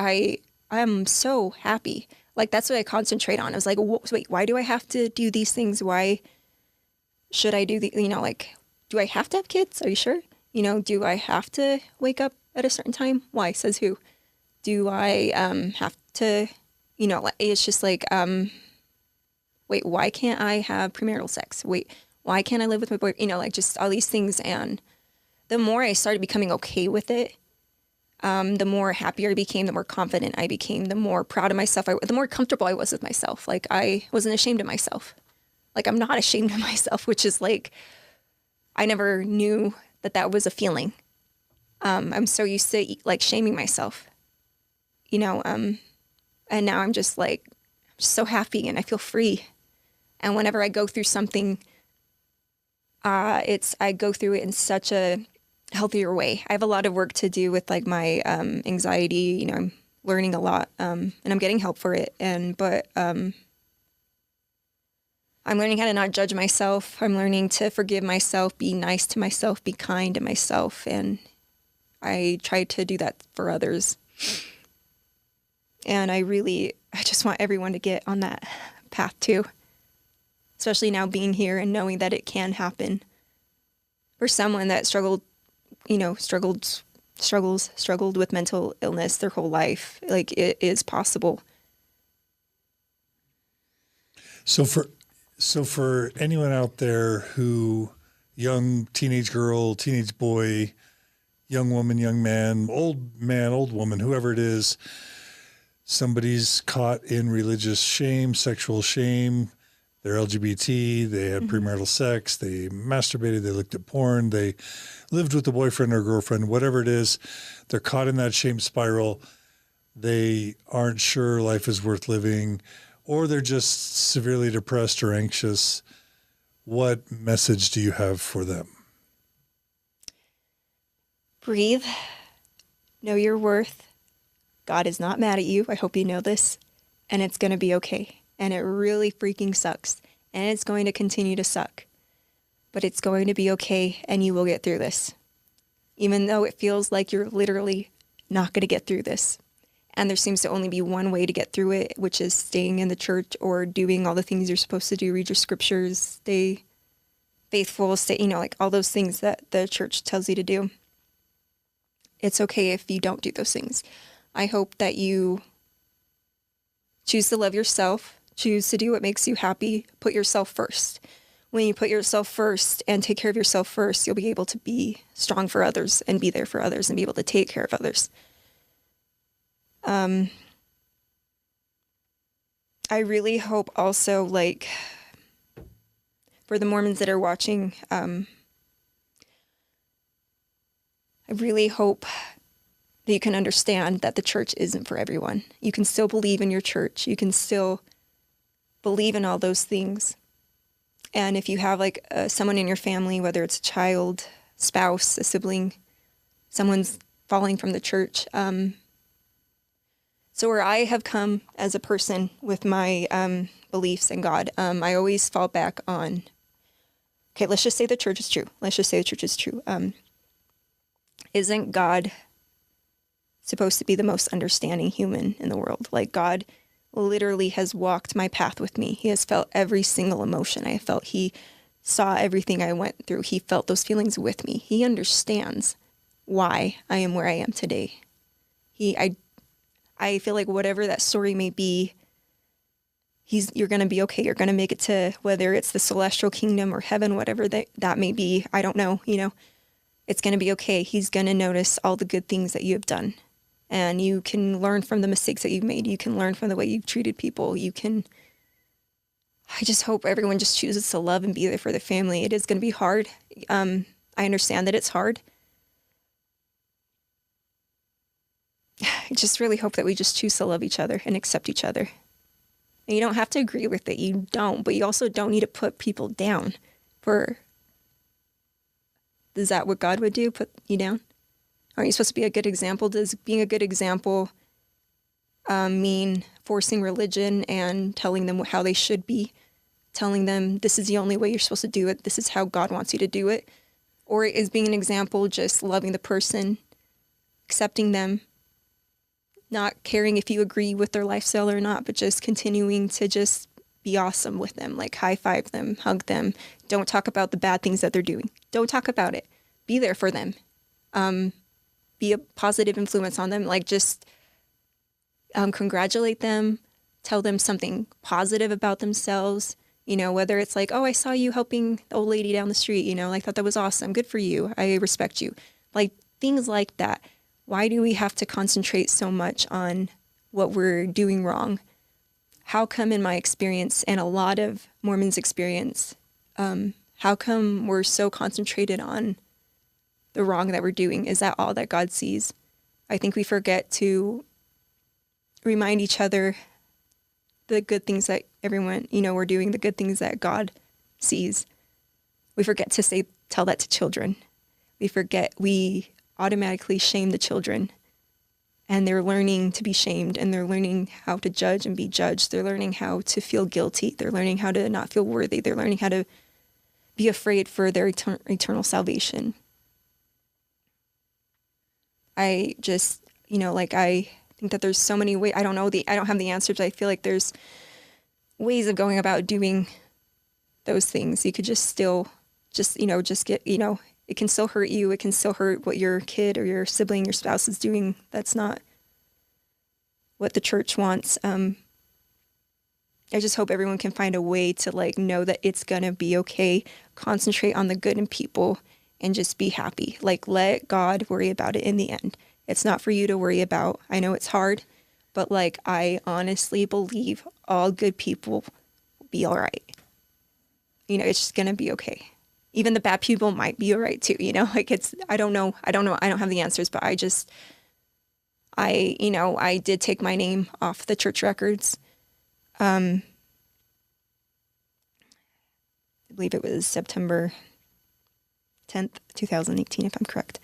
I'm so happy. Like, that's what I concentrate on. I was like, wait, why do I have to do these things? Why should I do you know, like, do I have to have kids? Are you sure? You know, do I have to wake up at a certain time? Why? Says who? Do I have to, you know, it's just like, wait, why can't I have premarital sex? Wait, why can't I live with my boy? You know, like just all these things. And the more I started becoming okay with it, the more happier I became, the more confident I became, the more proud of myself, the more comfortable I was with myself. Like I wasn't ashamed of myself. Like I'm not ashamed of myself, which is like, I never knew that was a feeling. I'm so used to like shaming myself, you know, and now I'm just like, I'm just so happy and I feel free. And whenever I go through something, I go through it in such a healthier way. I have a lot of work to do with like my anxiety. You know, learning a lot, and I'm getting help for it. But I'm learning how to not judge myself. I'm learning to forgive myself, be nice to myself, be kind to myself, and I try to do that for others. And I just want everyone to get on that path too, especially now being here and knowing that it can happen. For someone that struggled with mental illness their whole life, like, it is possible. So for anyone out there who, young teenage girl, teenage boy, young woman, young man, old woman, whoever it is, somebody's caught in religious shame, sexual shame, they're LGBT, they had premarital sex, they masturbated, they looked at porn, they lived with a boyfriend or girlfriend, whatever it is, they're caught in that shame spiral. They aren't sure life is worth living, or they're just severely depressed or anxious. What message do you have for them? Breathe. Know your worth. God is not mad at you. I hope you know this. And it's going to be okay. And it really freaking sucks. And it's going to continue to suck. But it's going to be okay, and you will get through this. Even though it feels like you're literally not going to get through this. And there seems to only be one way to get through it, which is staying in the church or doing all the things you're supposed to do. Read your scriptures, stay faithful, stay, like all those things that the church tells you to do. It's okay if you don't do those things. I hope that you choose to love yourself, choose to do what makes you happy, put yourself first. When you put yourself first and take care of yourself first, you'll be able to be strong for others and be there for others and be able to take care of others. I really hope also, for the Mormons that are watching, I really hope that you can understand that the church isn't for everyone. You can still believe in your church. You can still believe in all those things. And if you have someone in your family, whether it's a child, spouse, a sibling, someone's falling from the church. So where I have come as a person with my beliefs in God, I always fall back on, okay, let's just say the church is true. Let's just say the church is true. Isn't God supposed to be the most understanding human in the world? Like, God literally has walked my path with me. He has felt every single emotion I have felt. He saw everything I went through. He felt those feelings with me. He understands why I am where I am today. I feel like whatever that story may be, you're going to be okay. You're going to make it to, whether it's the celestial kingdom or heaven, whatever that may be. I don't know, it's going to be okay. He's going to notice all the good things that you have done. And you can learn from the mistakes that you've made. You can learn from the way you've treated people. I just hope everyone just chooses to love and be there for their family. It is going to be hard. I understand that it's hard. I just really hope that we just choose to love each other and accept each other. And you don't have to agree with it. You don't. But you also don't need to put people down is that what God would do? Put you down? Aren't you supposed to be a good example? Does being a good example mean forcing religion and telling them how they should be? Telling them this is the only way you're supposed to do it. This is how God wants you to do it. Or is being an example just loving the person, accepting them, not caring if you agree with their lifestyle or not, but just continuing to just be awesome with them, like high five them, hug them. Don't talk about the bad things that they're doing. Don't talk about it. Be there for them. Be a positive influence on them. Just congratulate them. Tell them something positive about themselves. Whether it's oh, I saw you helping the old lady down the street. I thought that was awesome. Good for you. I respect you. Things like that. Why do we have to concentrate so much on what we're doing wrong? How come in my experience and a lot of Mormons' experience, how come we're so concentrated on the wrong that we're doing? Is that all that God sees? I think we forget to remind each other the good things that everyone, we're doing, the good things that God sees. We forget to tell that to children. We automatically shame the children and they're learning to be shamed, and they're learning how to judge and be judged. They're learning how to feel guilty. They're learning how to not feel worthy. They're learning how to be afraid for their eternal salvation. I just, I think that there's so many ways. I don't have the answers. I feel like there's ways of going about doing those things. You could just get, it can still hurt you. It can still hurt what your kid or your sibling, your spouse is doing. That's not what the church wants. I just hope everyone can find a way to know that it's going to be okay. Concentrate on the good in people and just be happy. Let God worry about it in the end. It's not for you to worry about. I know it's hard, but I honestly believe all good people will be all right. It's just going to be okay. Even the bad people might be all right too. I don't know. I don't have the answers, but I did take my name off the church records. I believe it was September 10th, 2018, if I'm correct.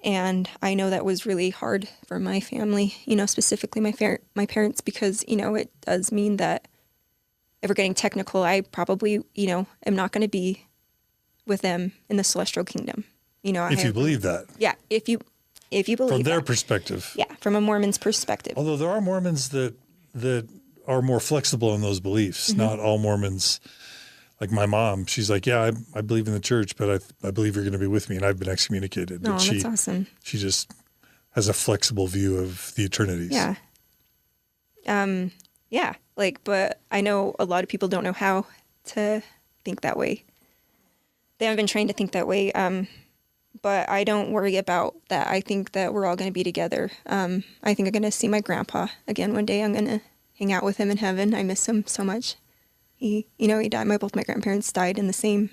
And I know that was really hard for my family, specifically my parents, because, it does mean that if we're getting technical, I probably, am not going to be with them in the celestial kingdom. If you believe that. Yeah. If you believe from their that. perspective. Yeah. From a Mormon's perspective. Although there are Mormons that are more flexible in those beliefs. Mm-hmm. Not all Mormons. Like my mom, she's like, yeah, I believe in the church, but I believe you're going to be with me, and I've been excommunicated. Oh, that's awesome. She just has a flexible view of the eternities. Yeah. Yeah. But I know a lot of people don't know how to think that way. They haven't been trained to think that way. But I don't worry about that. I think that we're all going to be together. I think I'm going to see my grandpa again one day. I'm going to hang out with him in heaven. I miss him so much. He died. Both my grandparents died in the same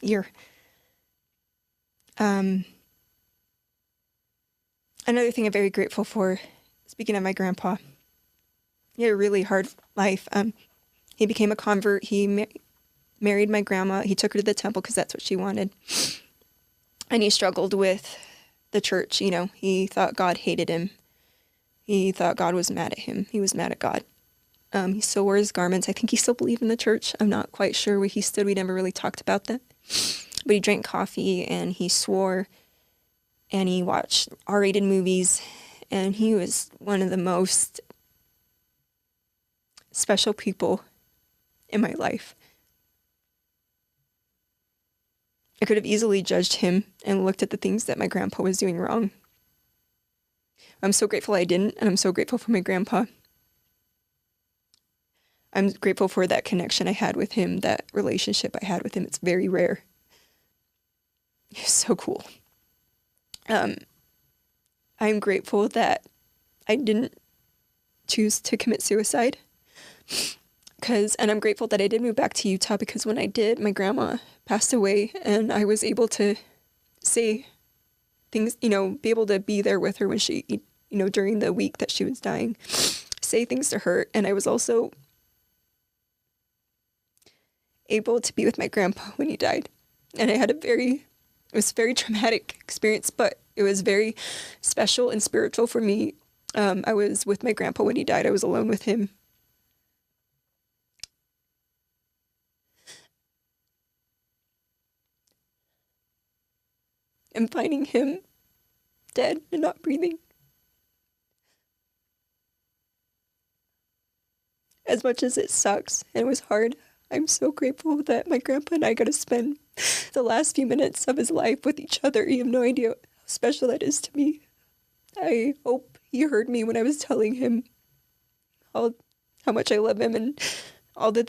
year. Another thing I'm very grateful for, speaking of my grandpa, he had a really hard life. He became a convert. He married my grandma. He took her to the temple because that's what she wanted. And he struggled with the church. He thought God hated him. He thought God was mad at him. He was mad at God. He still wore his garments. I think he still believed in the church. I'm not quite sure where he stood. We never really talked about that. But he drank coffee and he swore and he watched R-rated movies. And he was one of the most special people in my life. I could have easily judged him and looked at the things that my grandpa was doing wrong. I'm so grateful I didn't, and I'm so grateful for my grandpa. I'm grateful for that connection I had with him, that relationship I had with him. It's very rare. He's so cool. I'm grateful that I didn't choose to commit suicide. And I'm grateful that I did move back to Utah, because when I did, my grandma passed away and I was able to say things, be able to be there with her when she, during the week that she was dying, say things to her. And I was also able to be with my grandpa when he died. And I had it was a very traumatic experience, but it was very special and spiritual for me. I was with my grandpa when he died. I was alone with him. And finding him dead and not breathing. As much as it sucks and it was hard, I'm so grateful that my grandpa and I got to spend the last few minutes of his life with each other. You have no idea how special that is to me. I hope he heard me when I was telling him how much I love him and all the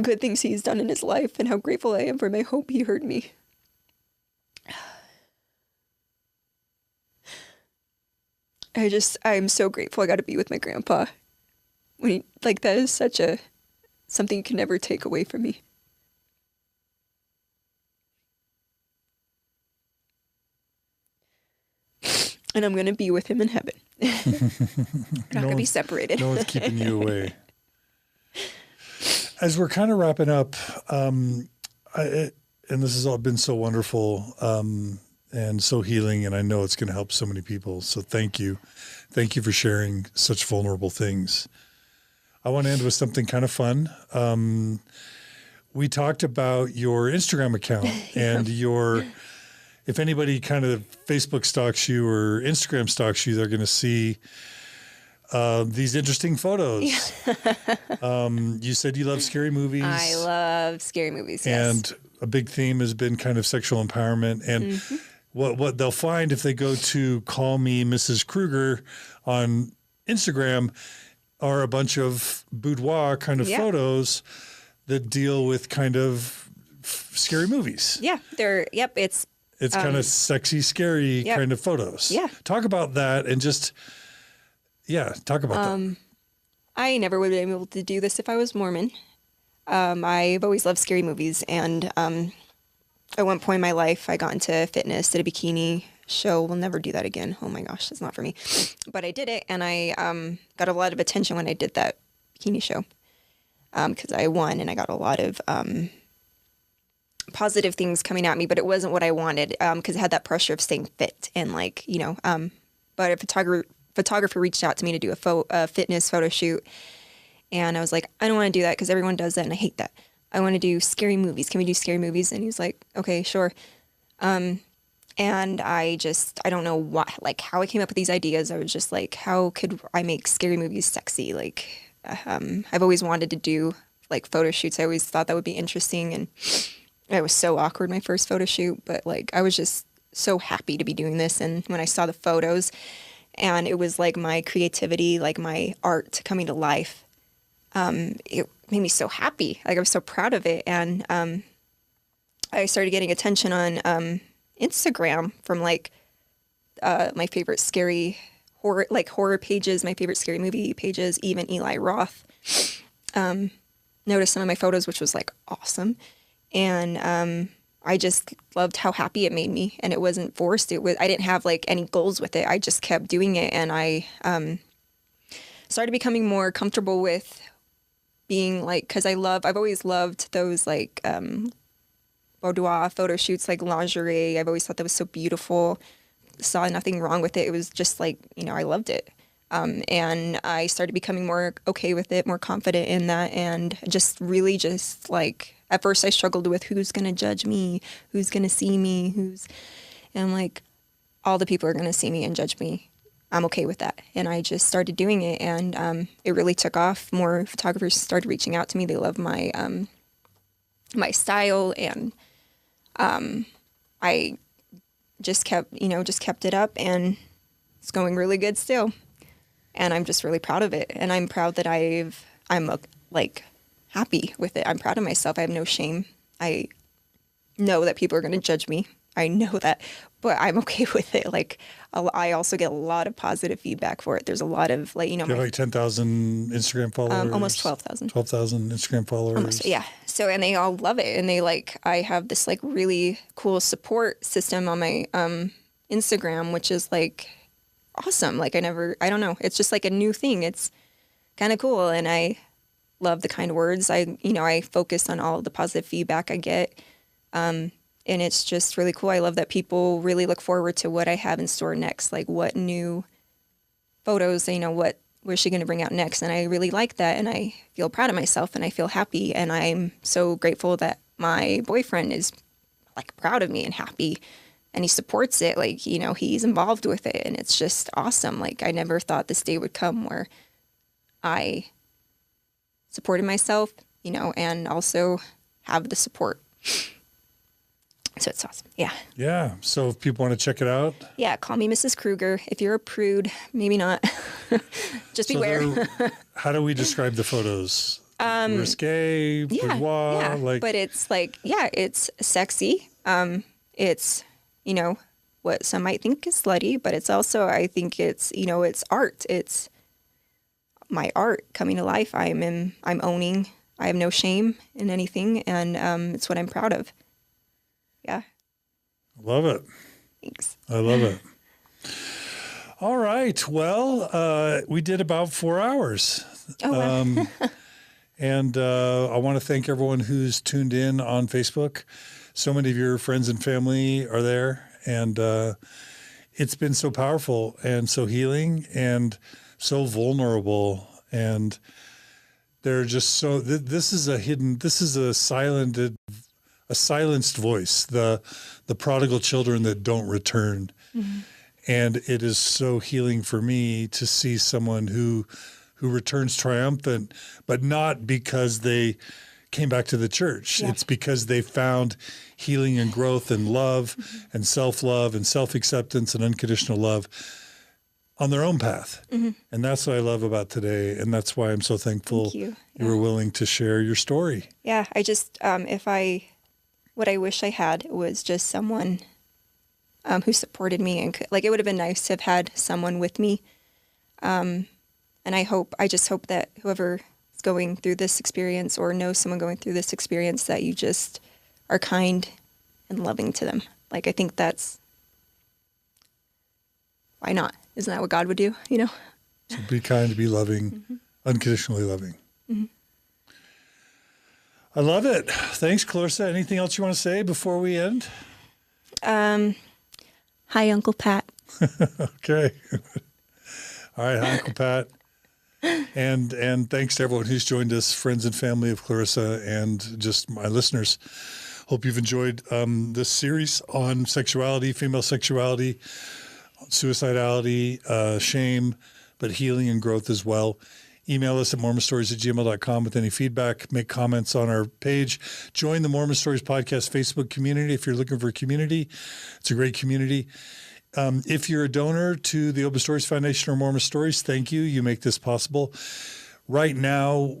good things he's done in his life and how grateful I am for him. I hope he heard me. I'm so grateful I got to be with my grandpa. That is such something you can never take away from me. And I'm going to be with him in heaven. We're not going to be separated. No one's keeping you away. As we're kind of wrapping up, and this has all been so wonderful, and so healing. And I know it's going to help so many people. So thank you. Thank you for sharing such vulnerable things. I want to end with something kind of fun. We talked about your Instagram account and if anybody kind of Facebook stalks you or Instagram stalks you, they're going to see these interesting photos. You said you love scary movies. I love scary movies, yes. And a big theme has been kind of sexual empowerment. And what they'll find if they go to Call Me Mrs. Kruger on Instagram are a bunch of boudoir kind of photos that deal with kind of scary movies. Yeah, it's kind of sexy, scary kind of photos. Yeah. Talk about that and just, talk about that. I never would have been able to do this if I was Mormon. I've always loved scary movies, and at one point in my life, I got into fitness, did a bikini show. We'll never do that again. Oh my gosh, that's not for me. But I did it, and I got a lot of attention when I did that bikini show because I won, and I got a lot of positive things coming at me, but it wasn't what I wanted because it had that pressure of staying fit and but a photographer reached out to me to do a fitness photo shoot, and I was like, I don't want to do that because everyone does that and I hate that. I want to do scary movies. Can we do scary movies? And he was like, okay, sure. And I don't know how I came up with these ideas. I was just like, how could I make scary movies sexy? I've always wanted to do photo shoots. I always thought that would be interesting, and it was so awkward my first photo shoot, but I was just so happy to be doing this. And when I saw the photos, and it was my creativity, my art coming to life, it made me so happy. I was so proud of it. And I started getting attention on Instagram from my favorite scary horror pages, my favorite scary movie pages, even Eli Roth noticed some of my photos, which was awesome. And I just loved how happy it made me, and it wasn't forced. I didn't have any goals with it. I just kept doing it, and I started becoming more comfortable with being because I've always loved those boudoir photo shoots, lingerie. I've always thought that was so beautiful. Saw nothing wrong with it. It was just I loved it. And I started becoming more okay with it, more confident in that, and just really at first I struggled with who's going to judge me, who's going to see me, and all the people are going to see me and judge me. I'm okay with that. And I just started doing it, and it really took off. More photographers started reaching out to me. They love my my style, and I just kept it up, and it's going really good still. And I'm just really proud of it. And I'm proud that I'm happy with it. I'm proud of myself. I have no shame. I know that people are going to judge me. I know that, but I'm okay with it. I also get a lot of positive feedback for it. There's a lot of you have 10,000 Instagram followers? Almost 12,000. 12,000 Instagram followers. Almost, yeah. So, and they all love it. And they I have this really cool support system on my Instagram, which is awesome. I don't know. It's just a new thing. It's kind of cool. And I love the kind words. I focus on all the positive feedback I get. And it's just really cool. I love that people really look forward to what I have in store next. What new photos, where's she going to bring out next? And I really like that. And I feel proud of myself, and I feel happy. And I'm so grateful that my boyfriend is proud of me and happy, and he supports it. He's involved with it, and it's just awesome. I never thought this day would come where I supported myself, and also have the support. So it's awesome. Yeah. Yeah. So if people want to check it out. Yeah. Call me Mrs. Kruger. If you're a prude, maybe not. Just beware. How do we describe the photos? Risque, boudoir, but it's it's sexy. It's, what some might think is slutty, but it's also, I think it's, it's art. It's my art coming to life. I'm owning. I have no shame in anything, and it's what I'm proud of. Yeah. Love it. Thanks. I love it. All right. Well, we did about 4 hours. Oh, wow. And I want to thank everyone who's tuned in on Facebook. So many of your friends and family are there. And it's been so powerful and so healing and so vulnerable. And they're just so, this is a silenced voice, the prodigal children that don't return. Mm-hmm. And it is so healing for me to see someone who returns triumphant, but not because they came back to the church. Yeah. It's because they found healing and growth and love and self-love and self-acceptance and unconditional love on their own path. Mm-hmm. And that's what I love about today. And that's why I'm so thankful you were willing to share your story. Yeah. I just, what I wish I had was just someone who supported me, and like, it would have been nice to have had someone with me. And I just hope that whoever is going through this experience or knows someone going through this experience, that you just are kind and loving to them. Like, I think why not? Isn't that what God would do? So be kind, be loving, unconditionally loving. Mm-hmm. I love it. Thanks, Clarissa. Anything else you want to say before we end? Hi, Uncle Pat. Okay. All right. Hi, Uncle Pat. And thanks to everyone who's joined us, friends and family of Clarissa, and just my listeners. Hope you've enjoyed this series on sexuality, female sexuality, suicidality, shame, but healing and growth as well. Email us at mormonstories@gmail.com with any feedback. Make comments on our page. Join the Mormon Stories Podcast Facebook community if you're looking for a community. It's a great community. If you're a donor to the Open Stories Foundation or Mormon Stories, thank you. You make this possible. Right now,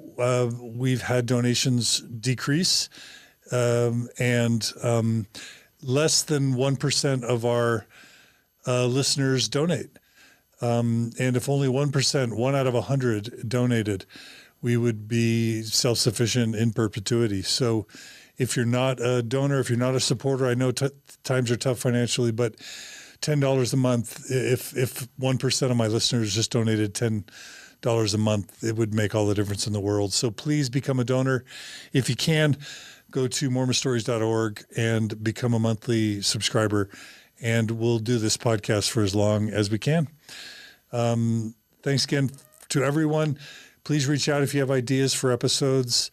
we've had donations decrease, and less than 1% of our listeners donate. And if only 1%, 1 out of 100 donated, we would be self-sufficient in perpetuity. So if you're not a donor, if you're not a supporter, I know times are tough financially, but $10 a month, if 1% of my listeners just donated $10 a month, it would make all the difference in the world. So please become a donor. If you can, go to mormonstories.org and become a monthly subscriber, and we'll do this podcast for as long as we can. Thanks again to everyone. Please reach out if you have ideas for episodes.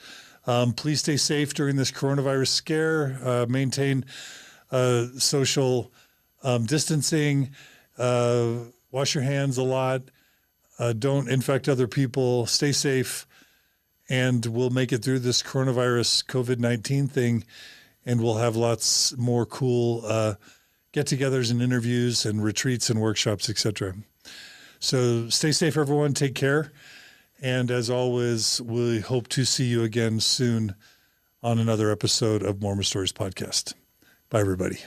Please stay safe during this coronavirus scare. Maintain social distancing. Wash your hands a lot. Don't infect other people. Stay safe. And we'll make it through this coronavirus COVID-19 thing, and we'll have lots more cool get-togethers and interviews and retreats and workshops, etc. So stay safe, everyone. Take care. And as always, we hope to see you again soon on another episode of Mormon Stories Podcast. Bye, everybody.